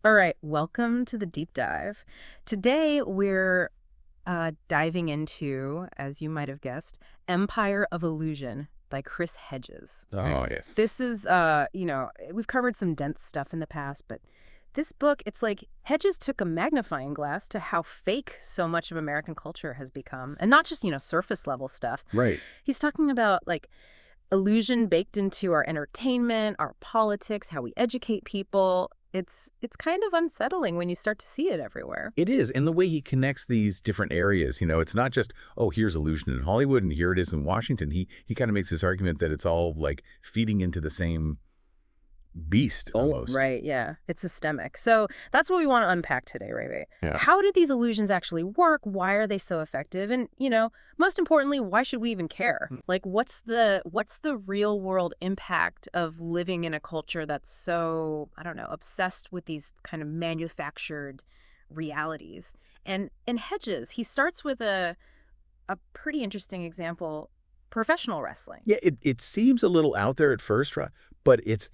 All right, welcome to the deep dive. Today we're diving into, as you might have guessed, Empire of Illusion by Chris Hedges. Oh, yes. This is, we've covered some dense stuff in the past, but this book, it's like Hedges took a magnifying glass to how fake so much of American culture has become. And not just, surface level stuff. Right. He's talking about, like, illusion baked into our entertainment, our politics, how we educate people. It's kind of unsettling when you start to see it everywhere. It is. And the way he connects these different areas, it's not just, oh, here's illusion in Hollywood and here it is in Washington. He kind of makes this argument that it's all like feeding into the same beast almost. Right, yeah. It's systemic. So that's what we want to unpack today, Ray. Yeah. How do these illusions actually work? Why are they so effective? And, most importantly, why should we even care? Like, what's the real world impact of living in a culture that's so, I don't know, obsessed with these kind of manufactured realities? And in Hedges, he starts with a pretty interesting example, professional wrestling. Yeah, it seems a little out there at first, right? But it's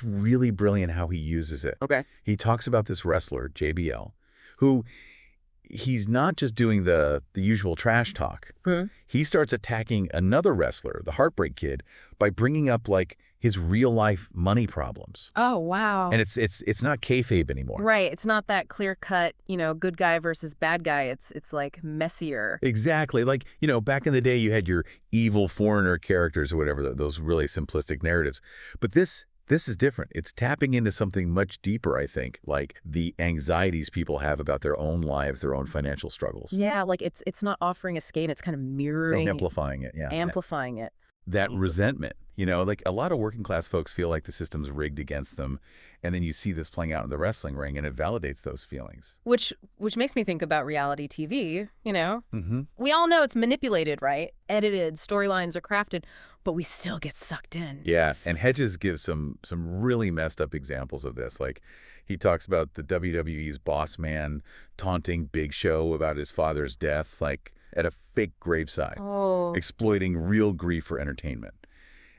really brilliant how he uses it. Okay. He talks about this wrestler, JBL, who he's not just doing the usual trash talk. He starts attacking another wrestler, the Heartbreak Kid, by bringing up like his real life money problems. Oh, wow. And it's not kayfabe anymore. Right. It's not that clear cut, good guy versus bad guy. It's like messier. Exactly. Like, back in the day you had your evil foreigner characters or whatever, those really simplistic narratives. But this is different. It's tapping into something much deeper, I think, like the anxieties people have about their own lives, their own financial struggles. Yeah, like it's not offering escape, it's kind of mirroring, Amplifying it, yeah. amplifying it. That resentment, like a lot of working class folks feel like the system's rigged against them. And then you see this playing out in the wrestling ring and it validates those feelings. Which makes me think about reality TV, We all know it's manipulated, right? Edited, storylines are crafted, but we still get sucked in. Yeah, and Hedges gives some really messed up examples of this. Like he talks about the WWE's boss man taunting Big Show about his father's death, like at a fake graveside, exploiting real grief for entertainment.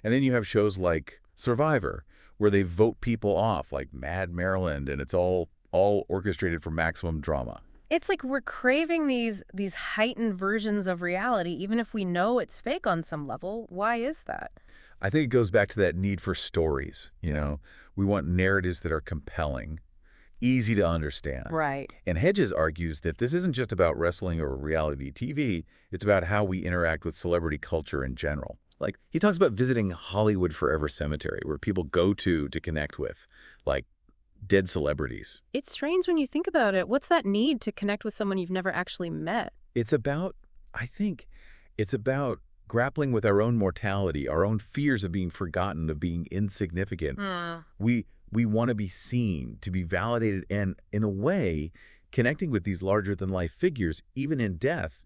And then you have shows like Survivor, where they vote people off, like Mad Maryland, and it's all orchestrated for maximum drama. It's like we're craving these heightened versions of reality, even if we know it's fake on some level. Why is that? I think it goes back to that need for stories, We want narratives that are compelling, easy to understand. Right. And Hedges argues that this isn't just about wrestling or reality TV, it's about how we interact with celebrity culture in general. Like, he talks about visiting Hollywood Forever Cemetery, where people go to connect with, like, dead celebrities. It's strange when you think about it. What's that need to connect with someone you've never actually met? I think it's about grappling with our own mortality, our own fears of being forgotten, of being insignificant. We want to be seen, to be validated, and in a way, connecting with these larger-than-life figures, even in death,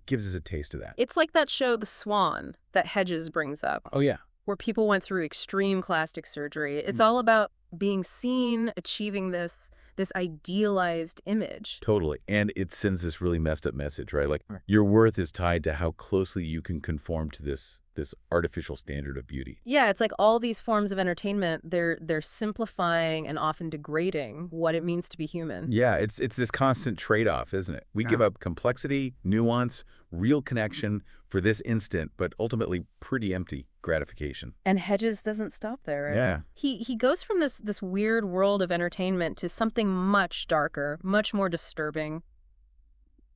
gives us a taste of that. It's like that show, The Swan, that Hedges brings up. Oh, yeah. Where people went through extreme plastic surgery. It's all about being seen, achieving this idealized image. Totally. And it sends this really messed up message, right? Like, your worth is tied to how closely you can conform to this artificial standard of beauty. Yeah, it's like all these forms of entertainment, they're simplifying and often degrading what it means to be human. Yeah, it's this constant trade-off, isn't it? We give up complexity, nuance, real connection for this instant, but ultimately pretty empty gratification. And Hedges doesn't stop there, right? Yeah. He goes from this weird world of entertainment to something much darker, much more disturbing.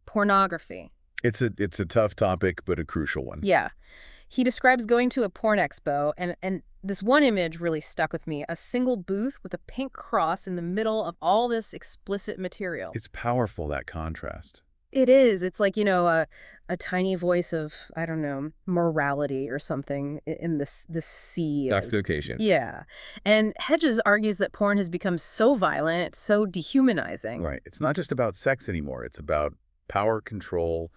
Pornography. It's a tough topic, but a crucial one. Yeah. He describes going to a porn expo, and this one image really stuck with me, a single booth with a pink cross in the middle of all this explicit material. It's powerful, that contrast. It is. It's like, a tiny voice of, I don't know, morality or something in this sea. Justification. Yeah. And Hedges argues that porn has become so violent, so dehumanizing. Right. It's not just about sex anymore. It's about power control,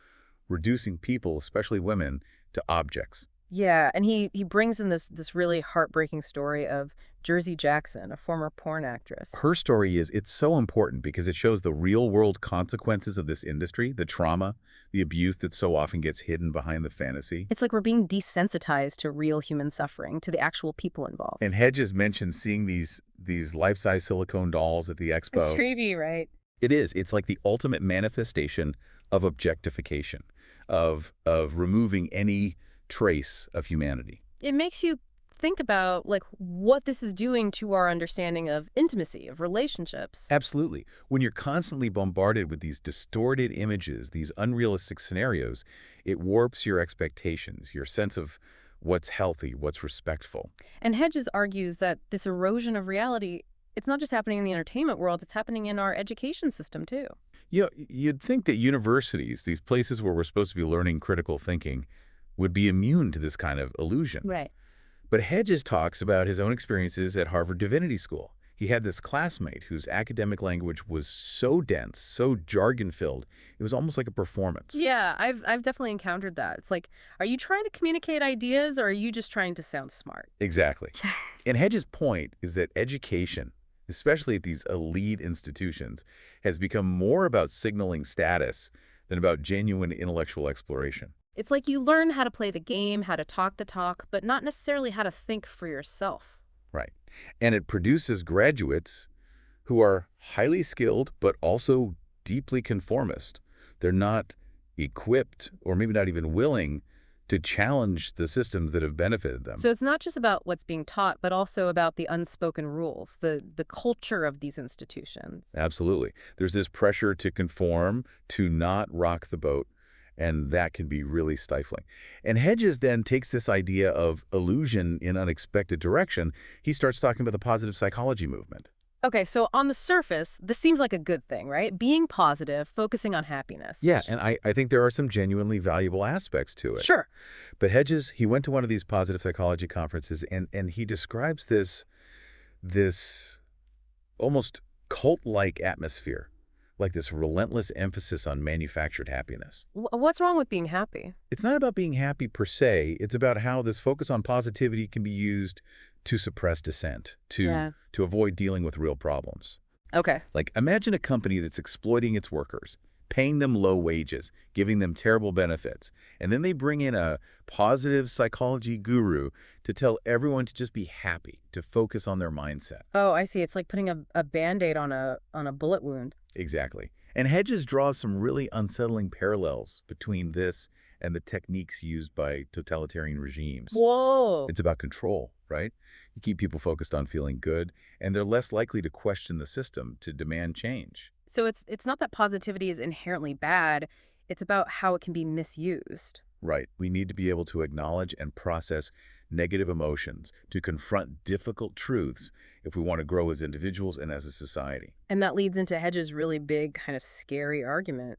reducing people, especially women, to objects. Yeah, and he brings in this really heartbreaking story of Jersey Jackson, a former porn actress. Her story it's so important because it shows the real-world consequences of this industry, the trauma, the abuse that so often gets hidden behind the fantasy. It's like we're being desensitized to real human suffering, to the actual people involved. And Hedges mentioned seeing these life-size silicone dolls at the It's expo. creepy, right? It is. It's like the ultimate manifestation of objectification, of removing any trace of humanity. It makes you think about like what this is doing to our understanding of intimacy, of relationships. Absolutely. When you're constantly bombarded with these distorted images, these unrealistic scenarios, it warps your expectations, your sense of what's healthy, what's respectful. And Hedges argues that this erosion of reality, it's not just happening in the entertainment world, it's happening in our education system too. You'd think that universities, these places where we're supposed to be learning critical thinking, would be immune to this kind of illusion. Right. But Hedges talks about his own experiences at Harvard Divinity School. He had this classmate whose academic language was so dense, so jargon-filled, it was almost like a performance. Yeah, I've definitely encountered that. It's like, are you trying to communicate ideas or are you just trying to sound smart? Exactly. And Hedges' point is that education, especially at these elite institutions, has become more about signaling status than about genuine intellectual exploration. It's like you learn how to play the game, how to talk the talk, but not necessarily how to think for yourself. Right. And it produces graduates who are highly skilled, but also deeply conformist. They're not equipped, or maybe not even willing, to challenge the systems that have benefited them. So it's not just about what's being taught, but also about the unspoken rules, the culture of these institutions. Absolutely. There's this pressure to conform, to not rock the boat, and that can be really stifling. And Hedges then takes this idea of illusion in unexpected direction. He starts talking about the positive psychology movement. Okay, so on the surface, this seems like a good thing, right? Being positive, focusing on happiness. Yeah, and I think there are some genuinely valuable aspects to it. Sure. But Hedges, he went to one of these positive psychology conferences, and he describes this almost cult-like atmosphere, like this relentless emphasis on manufactured happiness. What's wrong with being happy? It's not about being happy per se. It's about how this focus on positivity can be used to suppress dissent, to avoid dealing with real problems. Okay. Like, imagine a company that's exploiting its workers, paying them low wages, giving them terrible benefits, and then they bring in a positive psychology guru to tell everyone to just be happy, to focus on their mindset. Oh, I see. It's like putting a Band-Aid on a bullet wound. Exactly. And Hedges draws some really unsettling parallels between this and the techniques used by totalitarian regimes. Whoa. It's about control, right? You keep people focused on feeling good, and they're less likely to question the system, to demand change. So it's not that positivity is inherently bad, it's about how it can be misused. Right. We need to be able to acknowledge and process negative emotions, to confront difficult truths if we want to grow as individuals and as a society. And that leads into Hedges' really big, kind of scary argument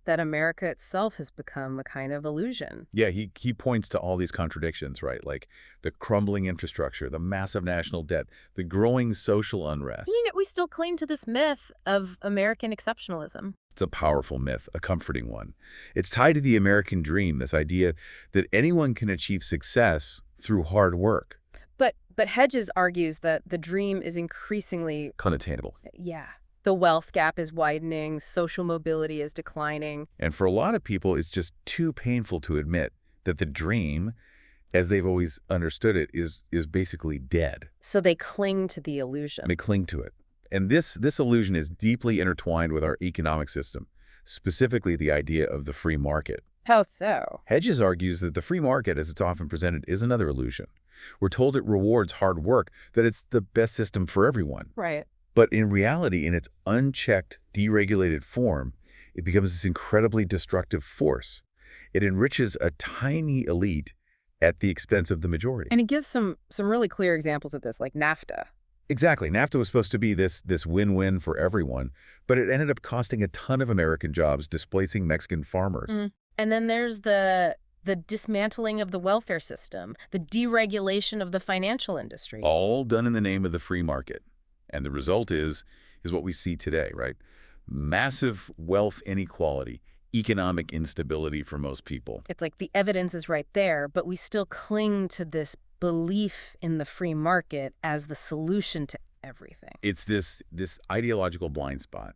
that America itself has become a kind of illusion. Yeah, he points to all these contradictions, right? Like the crumbling infrastructure, the massive national debt, the growing social unrest. We still cling to this myth of American exceptionalism. It's a powerful myth, a comforting one. It's tied to the American dream, this idea that anyone can achieve success through hard work. But Hedges argues that the dream is increasingly, Unattainable. yeah, the wealth gap is widening, social mobility is declining. And for a lot of people, it's just too painful to admit that the dream, as they've always understood it, is basically dead. So they cling to the illusion. They cling to it. And this illusion is deeply intertwined with our economic system, specifically the idea of the free market. How so? Hedges argues that the free market, as it's often presented, is another illusion. We're told it rewards hard work, that it's the best system for everyone. Right. But in reality, in its unchecked, deregulated form, it becomes this incredibly destructive force. It enriches a tiny elite at the expense of the majority. And he gives some really clear examples of this, like NAFTA. Exactly. NAFTA was supposed to be this win-win for everyone, but it ended up costing a ton of American jobs, displacing Mexican farmers. And then there's the dismantling of the welfare system, the deregulation of the financial industry. All done in the name of the free market. And the result is what we see today, right? Massive wealth inequality, economic instability for most people. It's like the evidence is right there, but we still cling to this belief in the free market as the solution to everything. It's this ideological blind spot.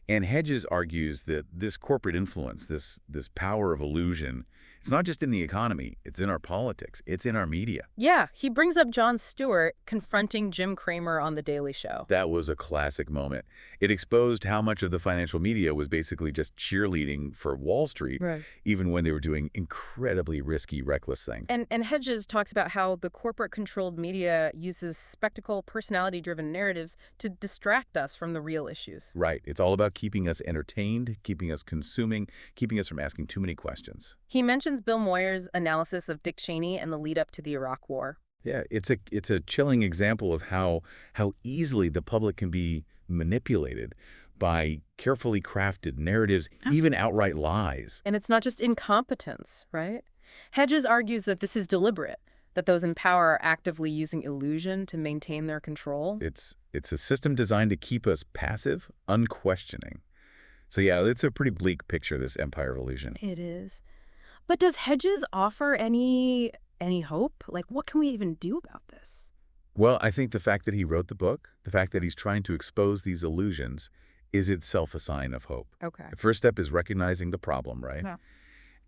And Hedges argues that this corporate influence, this power of illusion, it's not just in the economy, it's in our politics, it's in our media. Yeah, he brings up Jon Stewart confronting Jim Cramer on The Daily Show. That was a classic moment. It exposed how much of the financial media was basically just cheerleading for Wall Street, Right. even when they were doing incredibly risky, reckless things. And Hedges talks about how the corporate-controlled media uses spectacle, personality-driven narratives to distract us from the real issues. Right. It's all about keeping us entertained, keeping us consuming, keeping us from asking too many questions. He mentions Bill Moyer's analysis of Dick Cheney and the lead-up to the Iraq War. Yeah, it's a chilling example of how easily the public can be manipulated by carefully crafted narratives, even outright lies. And it's not just incompetence, right? Hedges argues that this is deliberate, that those in power are actively using illusion to maintain their control. It's a system designed to keep us passive, unquestioning. So yeah, it's a pretty bleak picture, this empire of illusion. It is. But does Hedges offer any hope? Like, what can we even do about this? Well, I think the fact that he wrote the book, the fact that he's trying to expose these illusions, is itself a sign of hope. Okay. The first step is recognizing the problem, right? Yeah.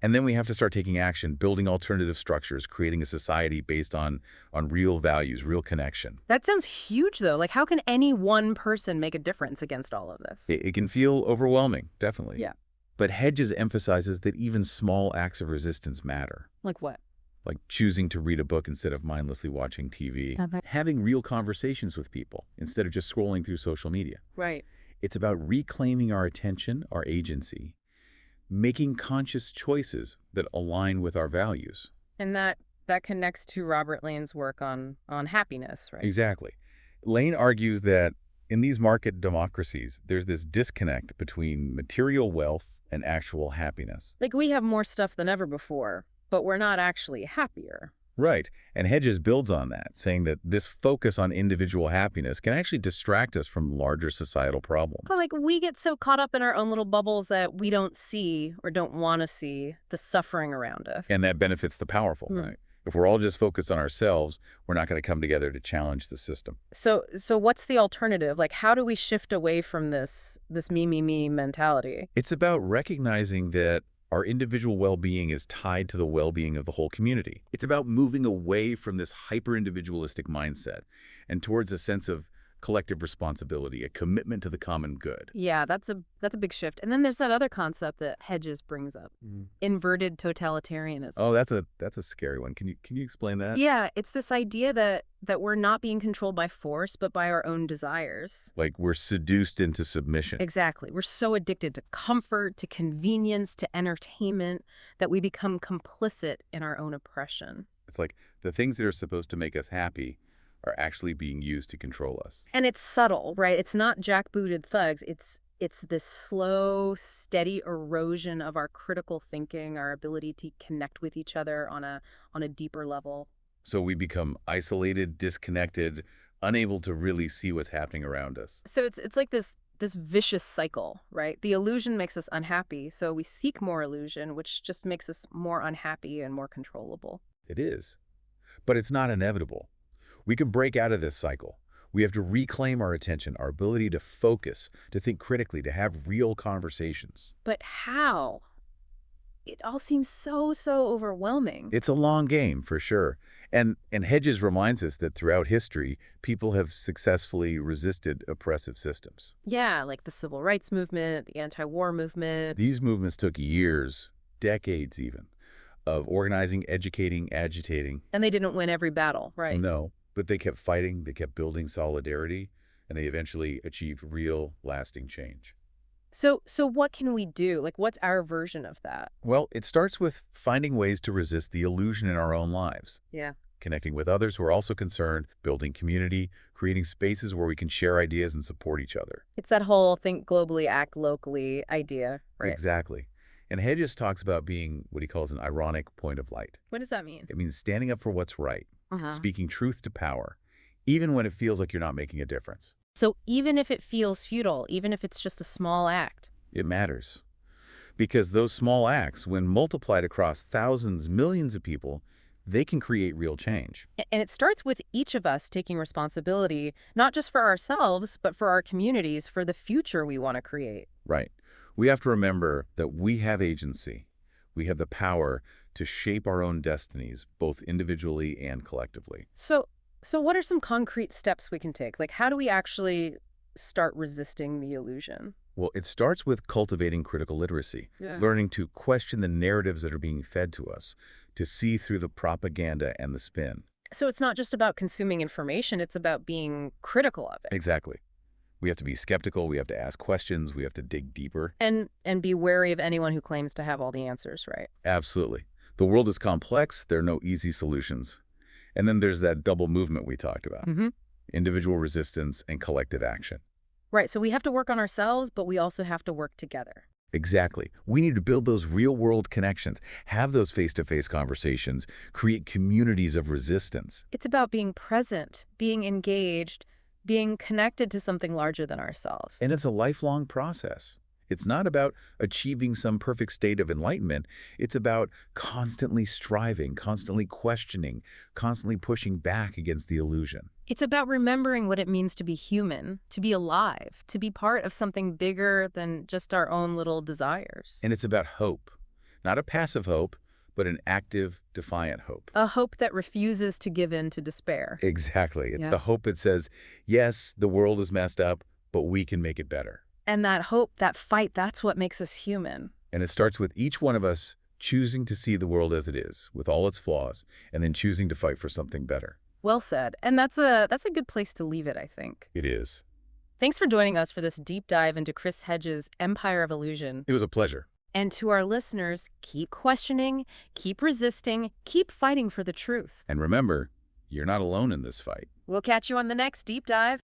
And then we have to start taking action, building alternative structures, creating a society based on real values, real connection. That sounds huge, though. Like, how can any one person make a difference against all of this? It can feel overwhelming, definitely. Yeah. But Hedges emphasizes that even small acts of resistance matter. Like what? Like choosing to read a book instead of mindlessly watching TV. Having real conversations with people instead of just scrolling through social media. Right. It's about reclaiming our attention, our agency, making conscious choices that align with our values. And that connects to Robert Lane's work on happiness, right? Exactly. Lane argues that in these market democracies, there's this disconnect between material wealth and actual happiness. Like, we have more stuff than ever before, but we're not actually happier. Right. And Hedges builds on that, saying that this focus on individual happiness can actually distract us from larger societal problems. Well, like, we get so caught up in our own little bubbles that we don't see or don't want to see the suffering around us. And that benefits the powerful, right? If we're all just focused on ourselves, we're not going to come together to challenge the system. So what's the alternative? Like, how do we shift away from this me mentality? It's about recognizing that our individual well-being is tied to the well-being of the whole community. It's about moving away from this hyper-individualistic mindset and towards a sense of collective responsibility, a commitment to the common good. Yeah, that's a big shift. And then there's that other concept that Hedges brings up, inverted totalitarianism. Oh, that's a scary one. Can you explain that? Yeah, it's this idea that we're not being controlled by force, but by our own desires. Like we're seduced into submission. Exactly. We're so addicted to comfort, to convenience, to entertainment, that we become complicit in our own oppression. It's like the things that are supposed to make us happy are actually being used to control us. And it's subtle, right? It's not jackbooted thugs. It's this slow, steady erosion of our critical thinking, our ability to connect with each other on a deeper level. So we become isolated, disconnected, unable to really see what's happening around us. So it's like this vicious cycle, right? The illusion makes us unhappy, so we seek more illusion, which just makes us more unhappy and more controllable. It is. But it's not inevitable. We can break out of this cycle. We have to reclaim our attention, our ability to focus, to think critically, to have real conversations. But how? It all seems so overwhelming. It's a long game, for sure. And Hedges reminds us that throughout history, people have successfully resisted oppressive systems. Yeah, like the civil rights movement, the anti-war movement. These movements took years, decades even, of organizing, educating, agitating. And they didn't win every battle, right? No. But they kept fighting, they kept building solidarity, and they eventually achieved real, lasting change. So what can we do? Like, what's our version of that? Well, it starts with finding ways to resist the illusion in our own lives. Yeah. Connecting with others who are also concerned, building community, creating spaces where we can share ideas and support each other. It's that whole think globally, act locally idea, right? Exactly. And Hedges talks about being what he calls an ironic point of light. What does that mean? It means standing up for what's right. Speaking truth to power, even when it feels like you're not making a difference. So even if it feels futile, even if it's just a small act. It matters. Because those small acts, when multiplied across thousands, millions of people, they can create real change. And it starts with each of us taking responsibility, not just for ourselves, but for our communities, for the future we want to create. Right. We have to remember that we have agency. We have the power to shape our own destinies, both individually and collectively. So what are some concrete steps we can take? Like, how do we actually start resisting the illusion? Well, it starts with cultivating critical literacy, Yeah. learning to question the narratives that are being fed to us, to see through the propaganda and the spin. So it's not just about consuming information, it's about being critical of it. Exactly. We have to be skeptical, we have to ask questions, we have to dig deeper. And be wary of anyone who claims to have all the answers, right? Absolutely. The world is complex, there are no easy solutions. And then there's that double movement we talked about, Mm-hmm. individual resistance and collective action. Right, so we have to work on ourselves, but we also have to work together. Exactly. We need to build those real-world connections, have those face-to-face conversations, create communities of resistance. It's about being present, being engaged, being connected to something larger than ourselves. And it's a lifelong process. It's not about achieving some perfect state of enlightenment. It's about constantly striving, constantly questioning, constantly pushing back against the illusion. It's about remembering what it means to be human, to be alive, to be part of something bigger than just our own little desires. And it's about hope. Not a passive hope, but an active, defiant hope. A hope that refuses to give in to despair. Exactly. It's Yeah. the hope that says, yes, the world is messed up, but we can make it better. And that hope, that fight, that's what makes us human. And it starts with each one of us choosing to see the world as it is, with all its flaws, and then choosing to fight for something better. Well said. And that's a good place to leave it, I think. It is. Thanks for joining us for this deep dive into Chris Hedges' Empire of Illusion. It was a pleasure. And to our listeners, keep questioning, keep resisting, keep fighting for the truth. And remember, you're not alone in this fight. We'll catch you on the next deep dive.